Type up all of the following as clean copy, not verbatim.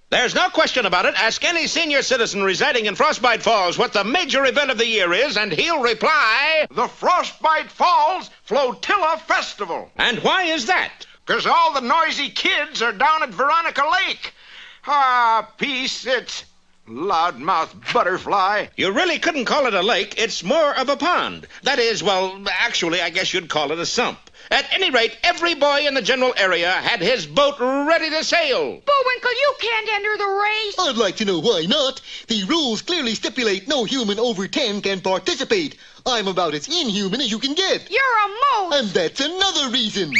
There's no question about it. Ask any senior citizen residing in Frostbite Falls what the major event of the year is, and he'll reply, the Frostbite Falls Flotilla Festival. And why is that? 'Cause all the noisy kids are down at Veronica Lake. Ah, peace, it's loudmouth butterfly. You really couldn't call it a lake. It's more of a pond. That is, well, actually, I guess you'd call it a sump. At any rate, every boy in the general area had his boat ready to sail. Bullwinkle, you can't enter the race. I'd like to know why not. The rules clearly stipulate no human over 10 can participate. I'm about as inhuman as you can get. You're a moose. And that's another reason.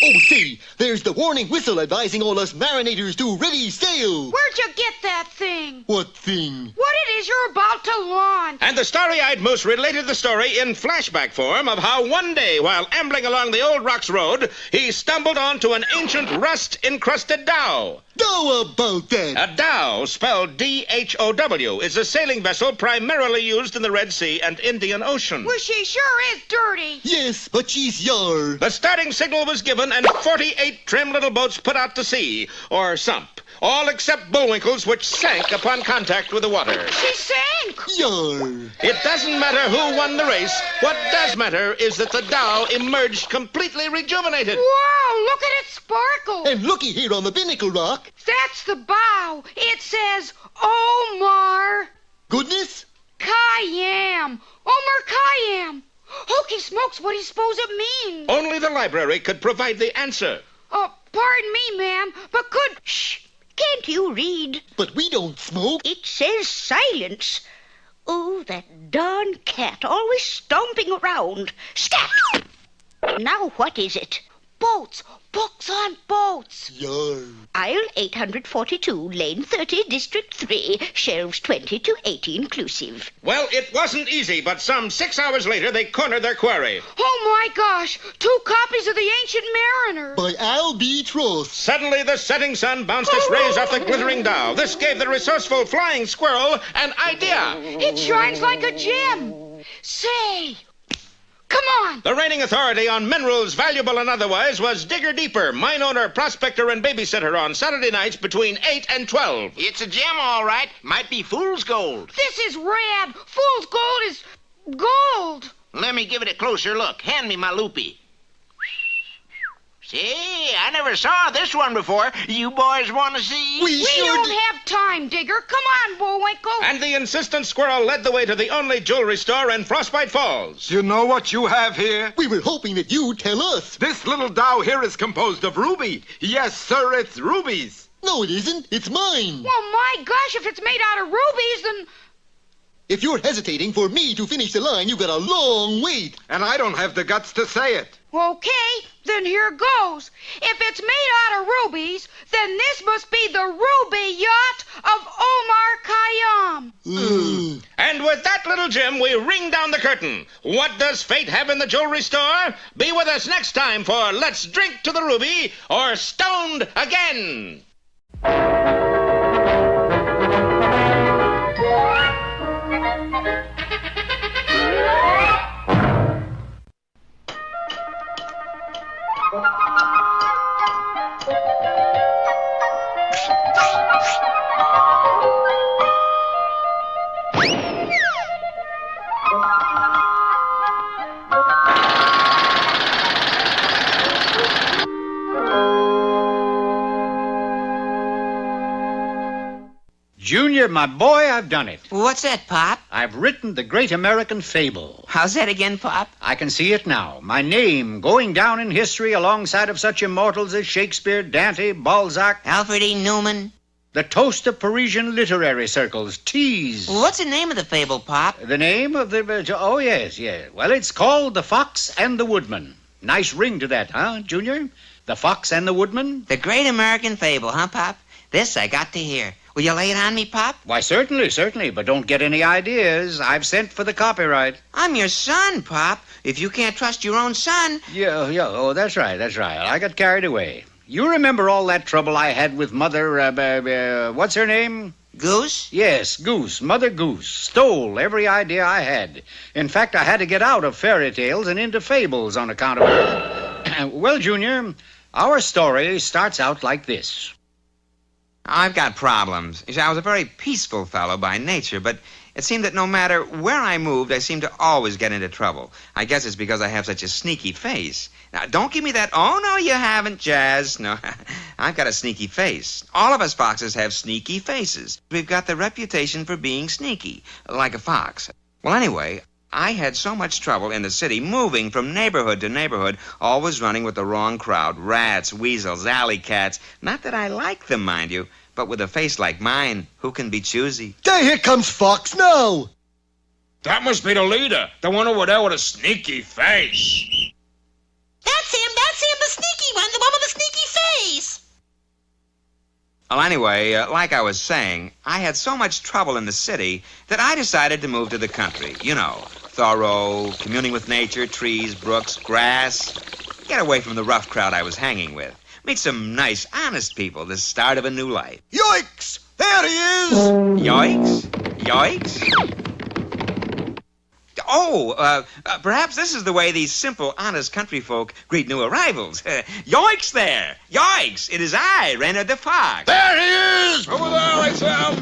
Oh, see, there's the warning whistle advising all us marinators to ready sail. Where'd you get that thing? What thing? What it is you're about to launch. And the starry-eyed moose related the story in flashback form of how one day, while ambling along the Old Rocks Road, he stumbled onto an ancient rust-encrusted dhow. How about that? A dhow, spelled D-H-O-W, is a sailing vessel primarily used in the Red Sea and Indian Ocean. Well, she sure is dirty. Yes, but she's yar. The starting signal was given and 48 trim little boats put out to sea, or sump, all except Bullwinkle's, which sank upon contact with the water. She sank. Yar. It doesn't matter who won the race. What does matter is that the dhow emerged completely rejuvenated. Wow, look at it sparkle. And looky here on the binnacle rock. That's the bow. It says Omar Goodness. Khayyam. Omar Khayyam. Hokey smokes, what do you suppose it means? Only the library could provide the answer. Pardon me, ma'am, but Shh! Can't you read? But we don't smoke. It says silence. Oh, that darn cat, always stomping around. Scat! Now what is it? Boats. Books on boats. Yar. Aisle 842, lane 30, district 3, shelves 20 to 80 inclusive. Well, it wasn't easy, but some 6 hours later, they cornered their quarry. Oh, my gosh. 2 copies of The Ancient Mariner. By Al B. Trost. Suddenly, the setting sun bounced its rays off the glittering dhow. This gave the resourceful flying squirrel an idea. It shines like a gem. Say, come on. The reigning authority on minerals, valuable and otherwise, was Digger Deeper, mine owner, prospector, and babysitter on Saturday nights between 8 and 12. It's a gem, all right. Might be fool's gold. This is rad. Fool's gold is gold. Let me give it a closer look. Hand me my loopy. See, I never saw this one before. You boys want to see? We don't have time, Digger. Come on, Bullwinkle. And the insistent squirrel led the way to the only jewelry store in Frostbite Falls. You know what you have here? We were hoping that you'd tell us. This little dhow here is composed of ruby. Yes, sir, it's rubies. No, it isn't. It's mine. Well, my gosh, if it's made out of rubies, then... If you're hesitating for me to finish the line, you've got a long wait. And I don't have the guts to say it. Okay, then here goes. If it's made out of rubies, then this must be the ruby yacht of Omar Khayyam. And with that little gem, we ring down the curtain. What does fate have in the jewelry store? Be with us next time for Let's Drink to the Ruby or Stoned Again. Junior, my boy, I've done it. What's that, Pop? I've written the great American fable. How's that again, Pop? I can see it now. My name going down in history alongside of such immortals as Shakespeare, Dante, Balzac. Alfred E. Newman. The toast of Parisian literary circles, tease. What's the name of the fable, Pop? The name of the... Oh, yes. Well, it's called The Fox and the Woodman. Nice ring to that, huh, Junior? The Fox and the Woodman? The great American fable, huh, Pop? This I got to hear. Will you lay it on me, Pop? Why, certainly, but don't get any ideas. I've sent for the copyright. I'm your son, Pop. If you can't trust your own son... Yeah, oh, that's right. I got carried away. You remember all that trouble I had with Mother, what's her name? Goose? Yes, Goose. Mother Goose stole every idea I had. In fact, I had to get out of fairy tales and into fables on account of her. Well, Junior, our story starts out like this. I've got problems. You see, I was a very peaceful fellow by nature, but it seemed that no matter where I moved, I seemed to always get into trouble. I guess it's because I have such a sneaky face. Now, don't give me that, oh, no, you haven't, Jazz. No, I've got a sneaky face. All of us foxes have sneaky faces. We've got the reputation for being sneaky, like a fox. Well, anyway, I had so much trouble in the city, moving from neighborhood to neighborhood, always running with the wrong crowd. Rats, weasels, alley cats. Not that I like them, mind you, but with a face like mine, who can be choosy? There, here comes Fox now. That must be the leader. The one over there with a sneaky face. That's him, the sneaky one, the one with the sneaky face. Well, anyway, like I was saying, I had so much trouble in the city that I decided to move to the country. You know, thorough, communing with nature, trees, brooks, grass. Get away from the rough crowd I was hanging with. Meet some nice, honest people, the start of a new life. Yoicks! There he is! Yoicks? Yoicks? Oh, perhaps this is the way these simple, honest country folk greet new arrivals. Yoicks there! Yoicks! It is I, Reynard the Fox. There he is! Over there, I said.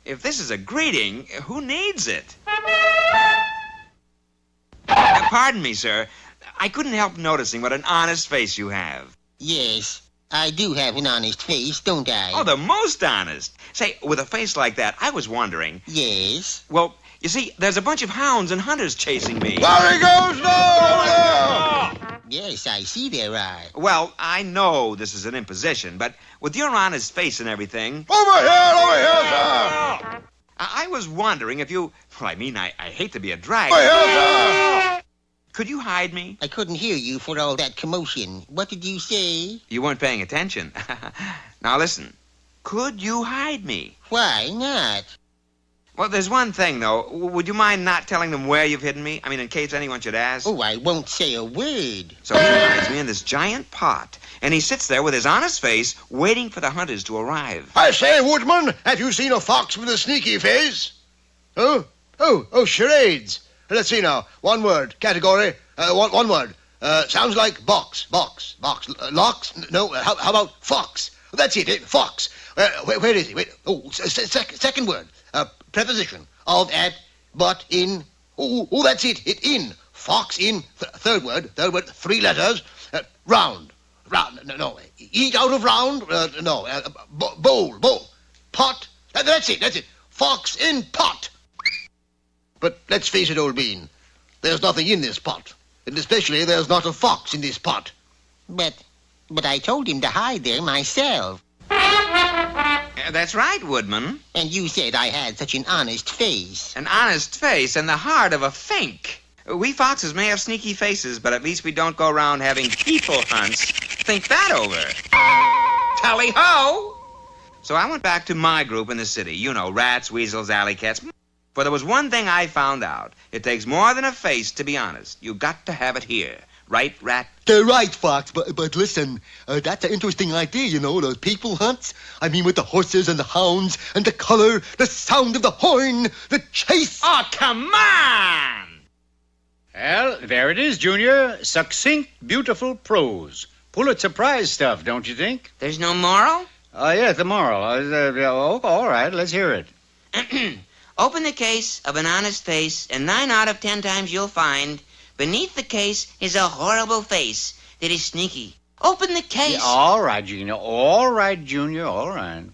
If this is a greeting, who needs it? Pardon me, sir. I couldn't help noticing what an honest face you have. Yes, I do have an honest face, don't I? Oh, the most honest. Say, with a face like that, I was wondering. Yes? Well, you see, there's a bunch of hounds and hunters chasing me. There he goes now! Yes, I see there are. Well, I know this is an imposition, but with your honest face and everything... Over here, sir! I was wondering if you... Well, I mean, I hate to be a drag. Over here, sir! Could you hide me? I couldn't hear you for all that commotion. What did you say? You weren't paying attention. Now listen. Could you hide me? Why not? Well, there's one thing, though. Would you mind not telling them where you've hidden me? I mean, in case anyone should ask. Oh, I won't say a word. So he hides me in this giant pot, and he sits there with his honest face, waiting for the hunters to arrive. I say, Woodman, have you seen a fox with a sneaky face? Oh, charades. Let's see now. One word. Category. One word. Sounds like box. Locks? No. How about fox? That's it. Fox. Where is he? Wait. Oh, second word. Preposition. Of, at, but, in. Oh, that's it. In. Fox, in. Third word. 3 letters. Round. No. Eat out of round. No. Bowl. Pot. That's it. Fox in pot. But let's face it, old bean, there's nothing in this pot. And especially there's not a fox in this pot. But I told him to hide there myself. That's right, Woodman. And you said I had such an honest face. An honest face and the heart of a fink. We foxes may have sneaky faces, but at least we don't go around having people hunts. Think that over. Tally-ho! So I went back to my group in the city. You know, rats, weasels, alley cats. For there was one thing I found out. It takes more than a face to be honest. You got to have it here. Right, Rat? They're right, Fox, but listen, that's an interesting idea, you know, those people hunts. I mean, with the horses and the hounds and the color, the sound of the horn, the chase. Oh, come on! Well, there it is, Junior. Succinct, beautiful prose. Pulitzer Prize stuff, don't you think? There's no moral? Yeah, the moral. All right, let's hear it. Open the case of an honest face, and 9 out of 10 times you'll find beneath the case is a horrible face that is sneaky. Open the case. Yeah, all right, Gina. All right, Junior. All right.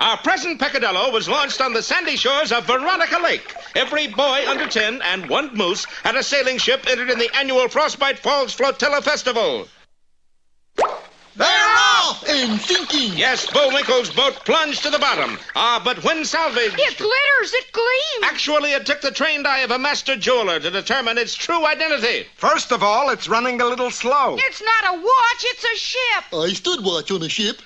Our present peccadillo was launched on the sandy shores of Veronica Lake. Every boy under 10 and one moose had a sailing ship entered in the annual Frostbite Falls Flotilla Festival. They're off and sinking. Yes, Bullwinkle's boat plunged to the bottom. But when salvaged... It glitters, it gleams. Actually, it took the trained eye of a master jeweler to determine its true identity. First of all, it's running a little slow. It's not a watch, it's a ship. I stood watch on a ship.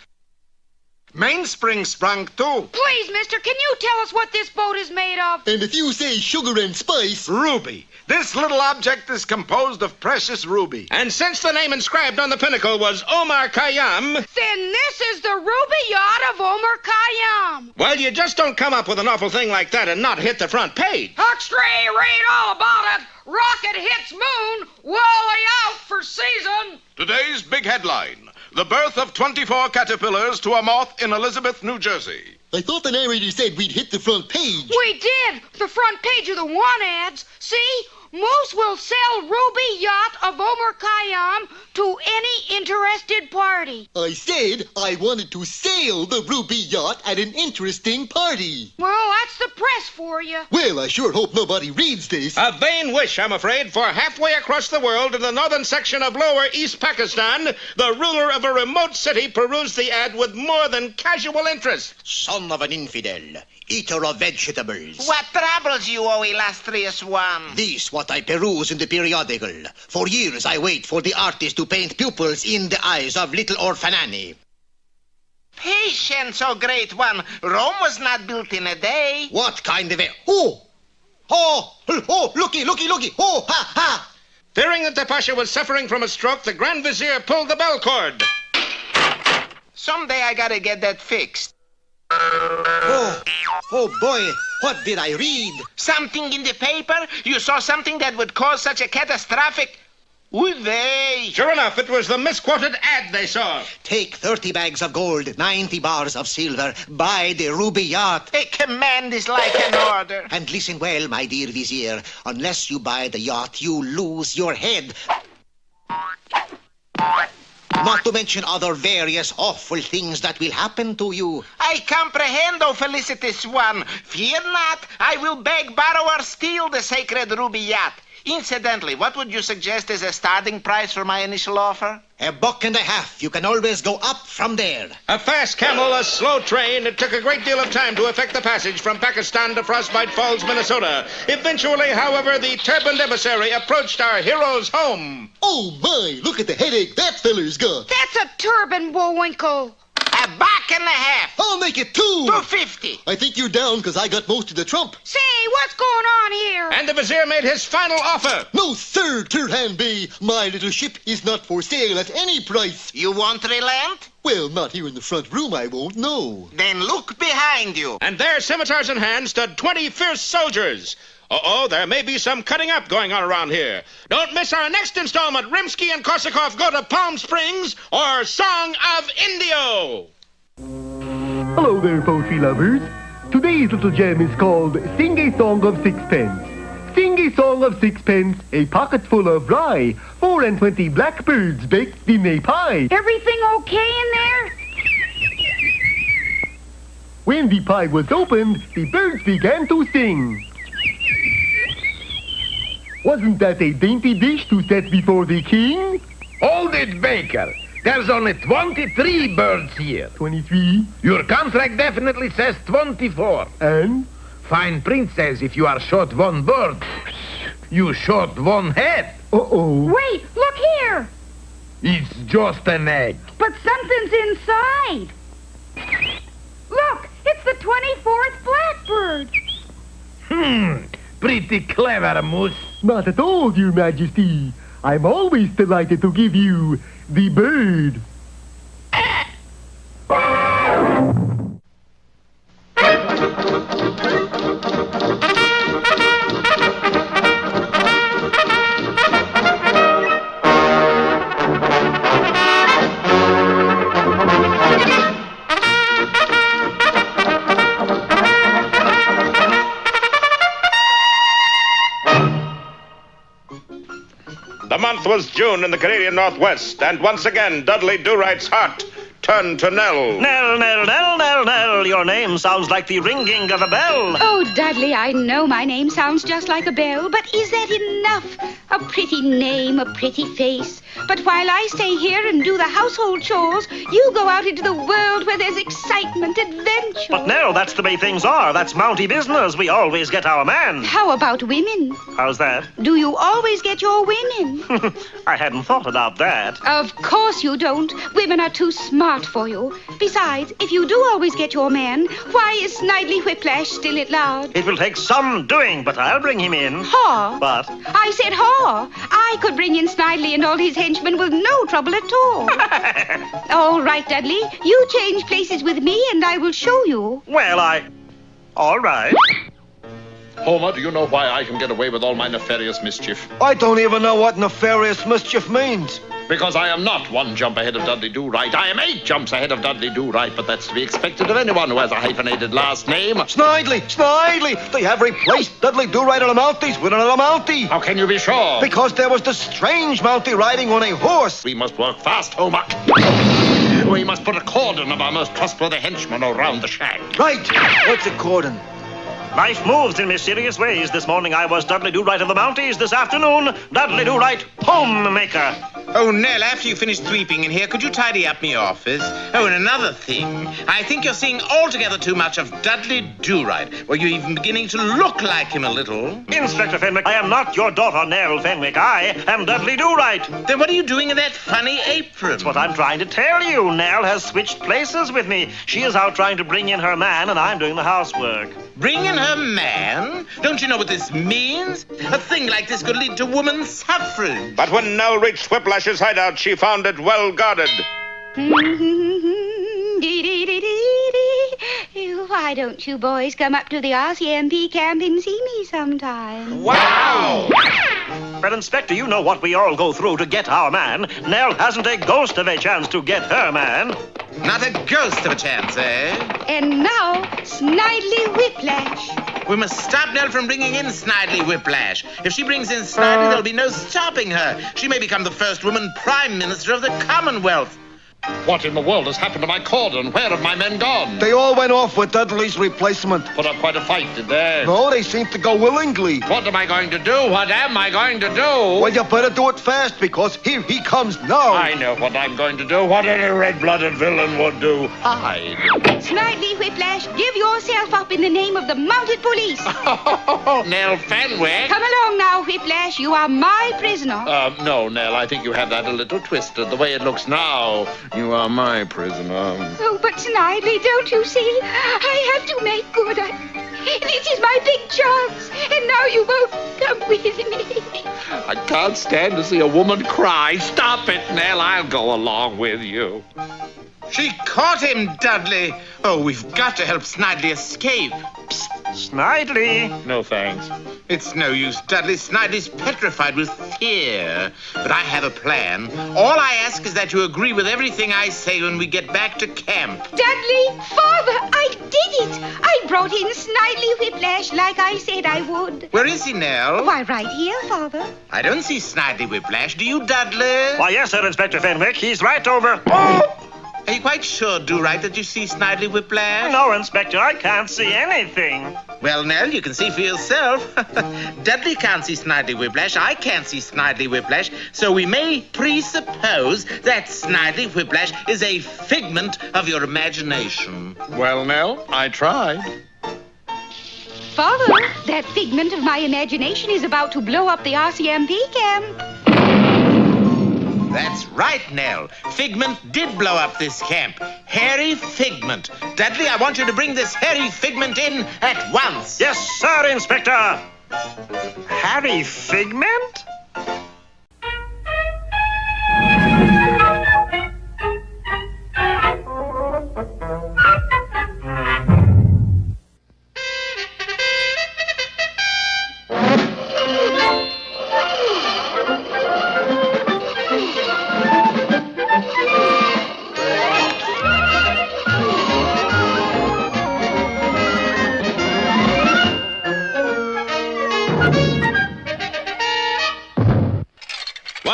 Mainspring sprung too. Please, mister, can you tell us what this boat is made of? And if you say sugar and spice... Ruby. This little object is composed of precious ruby. And since the name inscribed on the pinnacle was Omar Khayyam, Then this is the Ruby Yacht of Omar Khayyam. well, you just don't come up with an awful thing like that and not hit the front page. Huckstray, read all about it. Rocket hits moon, Wally out for season. Today's big headline: the birth of 24 caterpillars to a moth in Elizabeth, New Jersey. I thought the narrator said we'd hit the front page. We did. The front page of the one ads. See? Moose will sell Ruby Yacht of Omar Khayyam to any interested party. I said I wanted to sail the Ruby Yacht at an interesting party. Well, that's the press for you. Well, I sure hope nobody reads this. A vain wish, I'm afraid, for halfway across the world in the northern section of lower East Pakistan, the ruler of a remote city perused the ad with more than casual interest. Son of an infidel, eater of vegetables. What troubles you, O illustrious one? This what I peruse in the periodical. For years I wait for the artist to paint pupils in the eyes of little orphan Annie. Patience, O great one. Rome was not built in a day. What kind of a... Looky, oh, ha, ha. Fearing that the Pasha was suffering from a stroke, the Grand Vizier pulled the bell cord. Someday I gotta get that fixed. Oh boy, what did I read? Something in the paper? You saw something that would cause such a catastrophic... Would they? Sure enough, it was the misquoted ad they saw. Take 30 bags of gold, 90 bars of silver, buy the Ruby Yacht. A command is like an order. And listen well, my dear Vizier, unless you buy the yacht, you lose your head. Not to mention other various awful things that will happen to you. I comprehend, O felicitous one. Fear not, I will beg, borrow, or steal the sacred Ruby Yacht. Incidentally, what would you suggest is a starting price for my initial offer? $1.50. You can always go up from there. A fast camel, a slow train. It took a great deal of time to effect the passage from Pakistan to Frostbite Falls, Minnesota. Eventually, however, the turbaned emissary approached our hero's home. Oh, my, look at the headache that feller's got. That's a turban, Bullwinkle. $1.50. I'll make it 2. $2.50. I think you're down because I got most of the trump. Say, what's going on here? And the Vizier made his final offer. No, sir, Turhan Bey. My little ship is not for sale at any price. You won't relent? Well, not here in the front room, I won't, no. Then look behind you. And there, scimitars in hand, stood 20 fierce soldiers. Uh-oh, there may be some cutting up going on around here. Don't miss our next installment, Rimsky and Korsakov Go to Palm Springs, or Song of Indio. Hello there, poetry lovers. Today's little gem is called Sing a Song of Sixpence. Sing a song of sixpence, a pocket full of rye, 4 and 20 blackbirds baked in a pie. Everything okay in there? When the pie was opened, the birds began to sing. Wasn't that a dainty dish to set before the king? Hold it, Baker. There's only 23 birds here. 23. Your contract definitely says 24. And? Fine print says if you are short one bird, you short one head. Uh-oh. Wait, look here. It's just an egg. But something's inside. Look, it's the 24th blackbird. Pretty clever, Moose. Not at all, Your Majesty. I'm always delighted to give you the bird. The month was June in the Canadian Northwest, and once again Dudley Do-Right's heart turned to Nell. Nell, Nell, Nell, Nell, Nell. Your name sounds like the ringing of a bell. Oh, Dudley, I know my name sounds just like a bell, but is that enough? A pretty name, a pretty face. But while I stay here and do the household chores, you go out into the world where there's excitement, adventure. But Nell, that's the way things are. That's Mountie business. We always get our man. How about women? How's that? Do you always get your women? I hadn't thought about that. Of course you don't. Women are too smart for you. Besides, if you do always get your man, why is Snidely Whiplash still at large? It will take some doing, but I'll bring him in. Haw. But? I said haw. I could bring in Snidely and all his henchmen with no trouble at all. All right, Dudley. You change places with me and I will show you. Well, all right. Homer, do you know why I can get away with all my nefarious mischief? I don't even know what nefarious mischief means. Because I am not 1 jump ahead of Dudley Do-Right. I am 8 jumps ahead of Dudley Do-Right, but that's to be expected of anyone who has a hyphenated last name. Snidely! They have replaced Dudley Do-Right on a Mounties with another Mountie. How can you be sure? Because there was the strange Mountie riding on a horse. We must work fast, Homer. We must put a cordon of our most trustworthy henchmen around the shack. Right. What's a cordon? Life moves in mysterious ways. This morning I was Dudley Do-Right of the Mounties. This afternoon, Dudley Do-Right, homemaker. Oh, Nell, after you finish sweeping in here, could you tidy up my office? Oh, and another thing. I think you're seeing altogether too much of Dudley Do-Right. Well, you're even beginning to look like him a little. Inspector Fenwick, I am not your daughter, Nell Fenwick. I am Dudley Do-Right. Then what are you doing in that funny apron? That's what I'm trying to tell you. Nell has switched places with me. She is out trying to bring in her man, and I'm doing the housework. Bring in her man? Don't you know what this means? A thing like this could lead to woman's suffrage. But when Nell reached Whiplash's hideout, she found it well guarded. Why don't you boys come up to the RCMP camp and see me sometime? Wow! But, Inspector, you know what we all go through to get our man. Nell hasn't a ghost of a chance to get her man. Not a ghost of a chance, eh? And now, Snidely Whiplash. We must stop Nell from bringing in Snidely Whiplash. If she brings in Snidely, there'll be no stopping her. She may become the first woman Prime Minister of the Commonwealth. What in the world has happened to my cordon? Where have my men gone? They all went off with Dudley's replacement. Put up quite a fight, did they? No, they seemed to go willingly. What am I going to do? What am I going to do? Well, you better do it fast, because here he comes now. I know what I'm going to do. What any red-blooded villain would do. Hide. Snidely Whiplash, give yourself up in the name of the mounted police. Oh, Nell Fenwick. Come along now, Whiplash. You are my prisoner. No, Nell, I think you have that a little twisted. The way it looks now, you are my prisoner. Oh, but Snidely, don't you see? I have to make good. This is my big chance, and now you won't come with me. I can't stand to see a woman cry. Stop it, Nell. I'll go along with you. She caught him, Dudley. Oh, we've got to help Snidely escape. Psst, Snidely. No, thanks. It's no use, Dudley. Snidely's petrified with fear. But I have a plan. All I ask is that you agree with everything I say when we get back to camp. Dudley, Father, I did it. I brought in Snidely Whiplash like I said I would. Where is he, Nell? Why, right here, Father. I don't see Snidely Whiplash. Do you, Dudley? Why, yes, sir, Inspector Fenwick. He's right over. Oh! Are you quite sure, Do-Right, that you see Snidely Whiplash? No, Inspector, I can't see anything. Well, Nell, you can see for yourself. Dudley can't see Snidely Whiplash. I can't see Snidely Whiplash. So we may presuppose that Snidely Whiplash is a figment of your imagination. Well, Nell, I tried. Father, that figment of my imagination is about to blow up the RCMP camp. That's right, Nell. Figment did blow up this camp. Hairy Figment. Dudley, I want you to bring this hairy Figment in at once. Yes, sir, Inspector. Hairy Figment?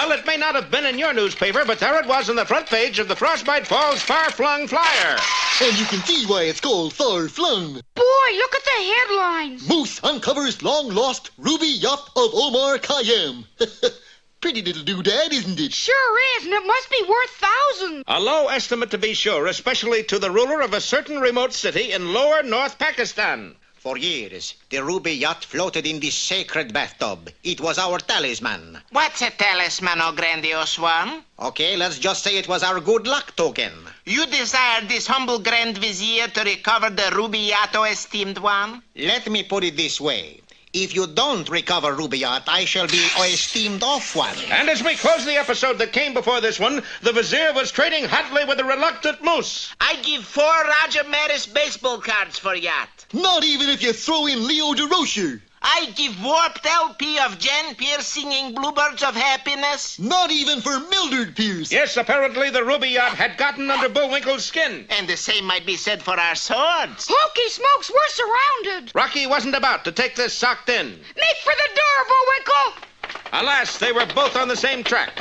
Well, it may not have been in your newspaper, but there it was on the front page of the Frostbite Falls Far-Flung Flyer. And you can see why it's called Far Flung. Boy, look at the headlines. Moose uncovers long-lost ruby yacht of Omar Khayyam. Pretty little doodad, isn't it? Sure is, and it must be worth thousands. A low estimate to be sure, especially to the ruler of a certain remote city in lower North Pakistan. For years, the ruby yacht floated in this sacred bathtub. It was our talisman. What's a talisman, oh grandiose one? Okay, let's just say it was our good luck token. You desire this humble Grand Vizier to recover the ruby yacht, oh esteemed one? Let me put it this way. If you don't recover ruby yacht, I shall be esteemed off one. And as we close the episode that came before this one, the Vizier was trading hotly with a reluctant moose. I give 4 Roger Maris baseball cards for yacht. Not even if you throw in Leo DeRocher. I give warped LP of Jen Pierce singing Bluebirds of Happiness. Not even for Mildred Pierce. Yes, apparently the ruby yacht had gotten under Bullwinkle's skin. And the same might be said for our swords. Hokey smokes, we're surrounded. Rocky wasn't about to take this socked in. Make for the door, Bullwinkle. Alas, they were both on the same track.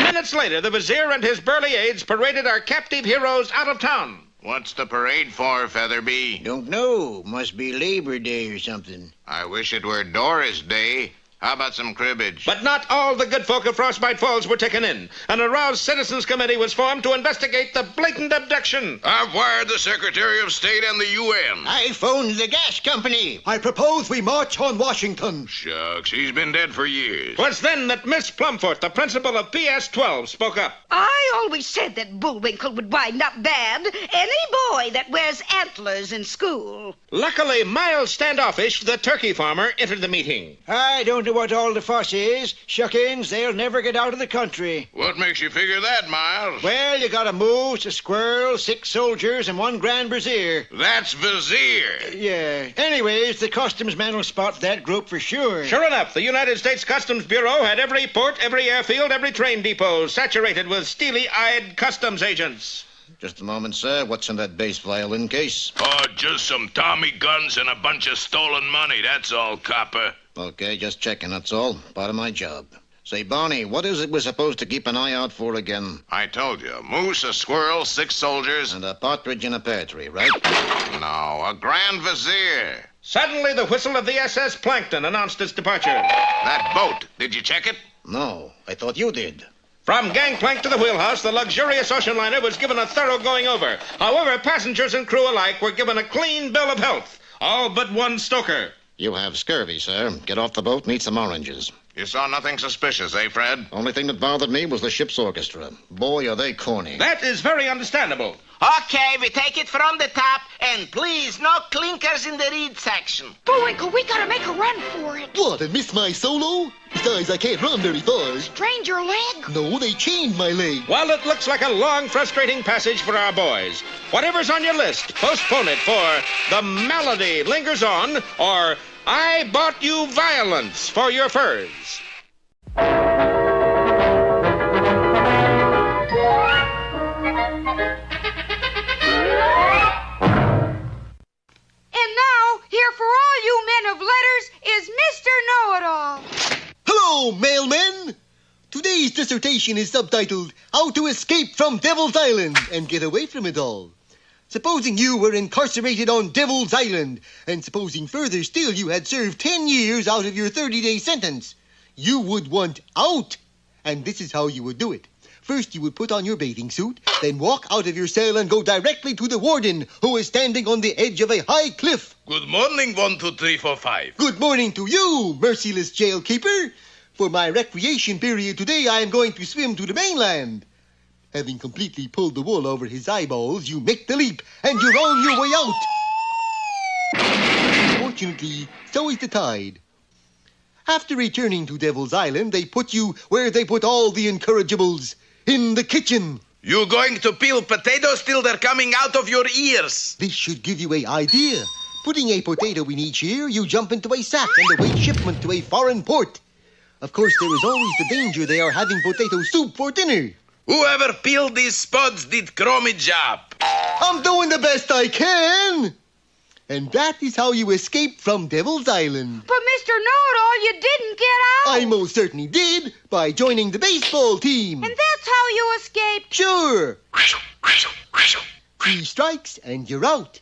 Minutes later, the Vizier and his burly aides paraded our captive heroes out of town. What's the parade for, Featherby? Don't know. Must be Labor Day or something. I wish it were Doris Day. How about some cribbage? But not all the good folk of Frostbite Falls were taken in. An aroused citizens committee was formed to investigate the blatant abduction. I've wired the Secretary of State and the UN. I phoned the gas company. I propose we march on Washington. Shucks, he's been dead for years. 'Twas then that Miss Plumfoot, the principal of PS 12, spoke up. I always said that Bullwinkle would wind up bad. Any boy that wears antlers in school. Luckily, mild standoffish, the turkey farmer, entered the meeting. I don't know what all the fuss is. Shuckins, they'll never get out of the country. What makes you figure that, Miles? Well, you got a moose, a squirrel, 6 soldiers, and 1 Grand Vizier. That's Vizier. Yeah. Anyways, the customs man will spot that group for sure. Sure enough, the United States Customs Bureau had every port, every airfield, every train depot saturated with steely-eyed customs agents. Just a moment, sir. What's in that bass violin case? Oh, just some Tommy guns and a bunch of stolen money, that's all, copper. Okay, just checking, that's all. Part of my job. Say, Barney, what is it we're supposed to keep an eye out for again? I told you, a moose, a squirrel, 6 soldiers. And a partridge in a pear tree, right? No, a Grand Vizier. Suddenly, the whistle of the SS Plankton announced its departure. That boat, did you check it? No, I thought you did. From gangplank to the wheelhouse, the luxurious ocean liner was given a thorough going over. However, passengers and crew alike were given a clean bill of health. All but one stoker. You have scurvy, sir. Get off the boat and eat some oranges. You saw nothing suspicious, eh, Fred? Only thing that bothered me was the ship's orchestra. Boy, are they corny. That is very understandable. Okay, we take it from the top, and please, no clinkers in the reed section. Bullwinkle, we gotta make a run for it. What, and miss my solo? Besides, I can't run very far. Strained your leg? No, they chained my leg. Well, it looks like a long, frustrating passage for our boys. Whatever's on your list, postpone it for The Melody Lingers On or I Bought You Violence for your furs. And now, here for all you men of letters is Mr. Know-It-All. Hello, mailmen! Today's dissertation is subtitled, How to Escape from Devil's Island and Get Away from It All. Supposing you were incarcerated on Devil's Island, and supposing further still you had served 10 years out of your 30-day sentence, you would want out. And this is how you would do it. First, you would put on your bathing suit, then walk out of your cell and go directly to the warden, who is standing on the edge of a high cliff. Good morning, 1, 2, 3, 4, 5. Good morning to you, merciless jailkeeper. For my recreation period today, I am going to swim to the mainland. Having completely pulled the wool over his eyeballs, you make the leap, and you're on your way out. Fortunately, so is the tide. After returning to Devil's Island, they put you where they put all the incorrigibles, in the kitchen. You going to peel potatoes till they're coming out of your ears? This should give you an idea. Putting a potato in each ear, you jump into a sack and await shipment to a foreign port. Of course, there is always the danger they are having potato soup for dinner. Whoever peeled these spuds did crummy job. I'm doing the best I can. And that is how you escape from Devil's Island. But Mr. Know-It-all, you didn't get out. I most certainly did, by joining the baseball team. And that's how you escaped. Sure. 3 strikes and you're out.